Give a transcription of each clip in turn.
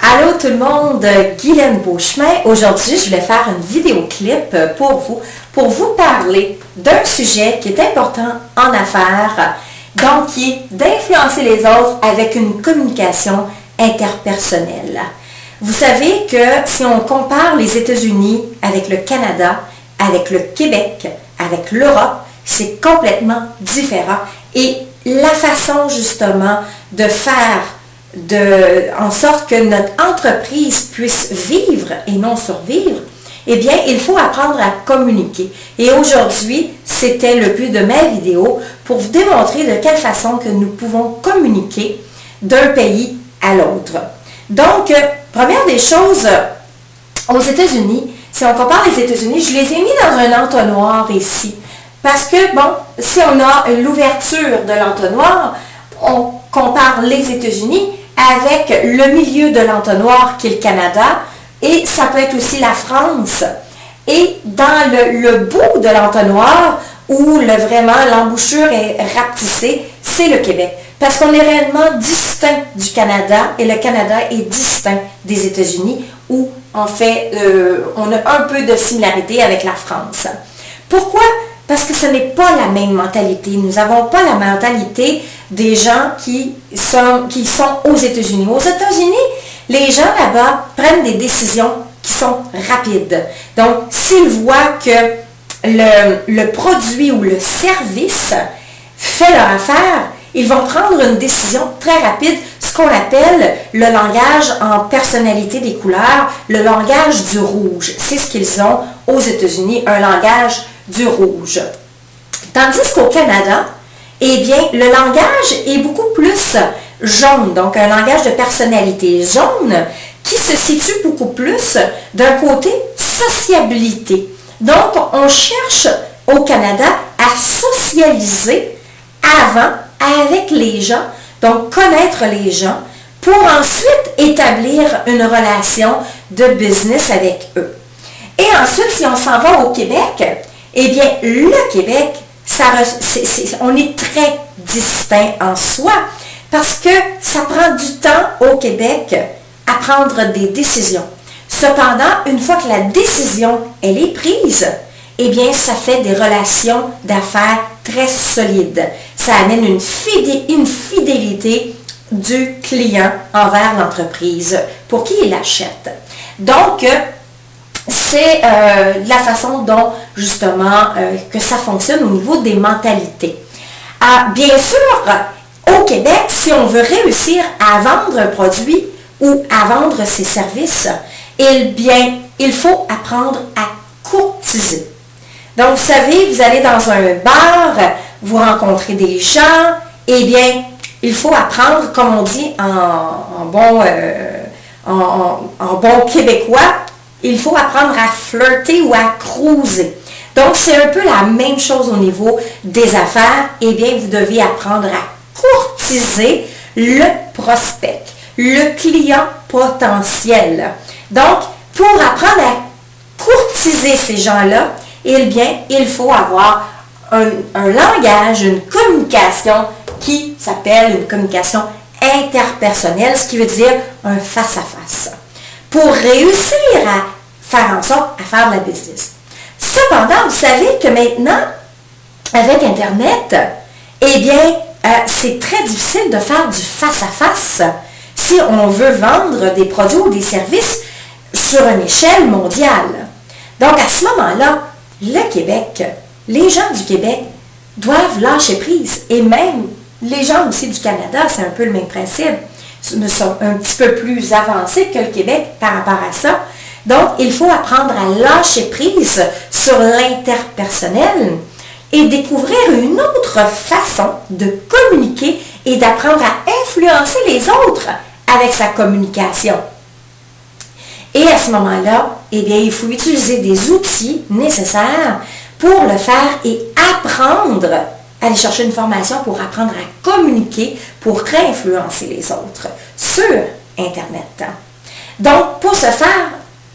Allô tout le monde, Guylaine Beauchemin. Aujourd'hui, je vais faire une vidéoclip pour vous parler d'un sujet qui est important en affaires, donc qui est d'influencer les autres avec une communication interpersonnelle. Vous savez que si on compare les États-Unis avec le Canada, avec le Québec, avec l'Europe, c'est complètement différent. Et la façon justement de faire en sorte que notre entreprise puisse vivre et non survivre, eh bien, il faut apprendre à communiquer. Et aujourd'hui, c'était le but de ma vidéo pour vous démontrer de quelle façon que nous pouvons communiquer d'un pays à l'autre. Donc, première des choses, aux États-Unis, si on compare les États-Unis, je les ai mis dans un entonnoir ici. Parce que, bon, si on a l'ouverture de l'entonnoir, on compare les États-Unis avec le milieu de l'entonnoir qui est le Canada, et ça peut être aussi la France. Et dans le bout de l'entonnoir, où vraiment l'embouchure est rapetissée, c'est le Québec. Parce qu'on est réellement distinct du Canada, et le Canada est distinct des États-Unis, où en fait, on a un peu de similarité avec la France. Pourquoi? Parce que ce n'est pas la même mentalité. Nous n'avons pas la mentalité des gens qui sont aux États-Unis. Aux États-Unis, les gens là-bas prennent des décisions qui sont rapides. Donc, s'ils voient que le produit ou le service fait leur affaire, ils vont prendre une décision très rapide, ce qu'on appelle le langage en personnalité des couleurs, le langage du rouge. C'est ce qu'ils ont aux États-Unis, un langage du rouge. Tandis qu'au Canada, eh bien, le langage est beaucoup plus jaune, donc un langage de personnalité jaune qui se situe beaucoup plus d'un côté sociabilité. Donc, on cherche au Canada à socialiser avant avec les gens, donc connaître les gens, pour ensuite établir une relation de business avec eux. Et ensuite, si on s'en va au Québec, eh bien, le Québec, on est très distinct en soi parce que ça prend du temps au Québec à prendre des décisions. Cependant, une fois que la décision, elle est prise, eh bien, ça fait des relations d'affaires très solides. Ça amène une fidélité du client envers l'entreprise pour qui il achète. Donc, c'est la façon dont, justement, que ça fonctionne au niveau des mentalités. Bien sûr, au Québec, si on veut réussir à vendre un produit ou à vendre ses services, eh bien, il faut apprendre à courtiser. Donc, vous savez, vous allez dans un bar, vous rencontrez des gens, eh bien, il faut apprendre, comme on dit en bon québécois, il faut apprendre à flirter ou à cruiser. Donc, c'est un peu la même chose au niveau des affaires. Eh bien, vous devez apprendre à courtiser le prospect, le client potentiel. Donc, pour apprendre à courtiser ces gens-là, eh bien, il faut avoir un langage, une communication qui s'appelle une communication interpersonnelle, ce qui veut dire un face-à-face. Pour réussir à faire en sorte à faire de la business. Cependant, vous savez que maintenant, avec Internet, eh bien, c'est très difficile de faire du face-à-face si on veut vendre des produits ou des services sur une échelle mondiale. Donc, à ce moment-là, le Québec, les gens du Québec doivent lâcher prise. Et même les gens aussi du Canada, c'est un peu le même principe. Nous sommes un petit peu plus avancés que le Québec par rapport à ça. Donc, il faut apprendre à lâcher prise sur l'interpersonnel et découvrir une autre façon de communiquer et d'apprendre à influencer les autres avec sa communication. Et à ce moment-là, eh bien, il faut utiliser des outils nécessaires pour le faire et apprendre aller chercher une formation pour apprendre à communiquer, pour influencer les autres sur Internet. Donc, pour ce faire,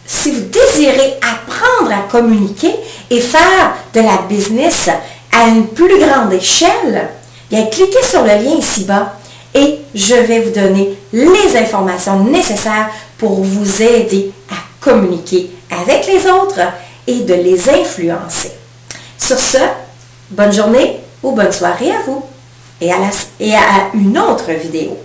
si vous désirez apprendre à communiquer et faire de la business à une plus grande échelle, bien, cliquez sur le lien ici-bas et je vais vous donner les informations nécessaires pour vous aider à communiquer avec les autres et de les influencer. Sur ce, bonne journée ou bonne soirée à vous et à une autre vidéo.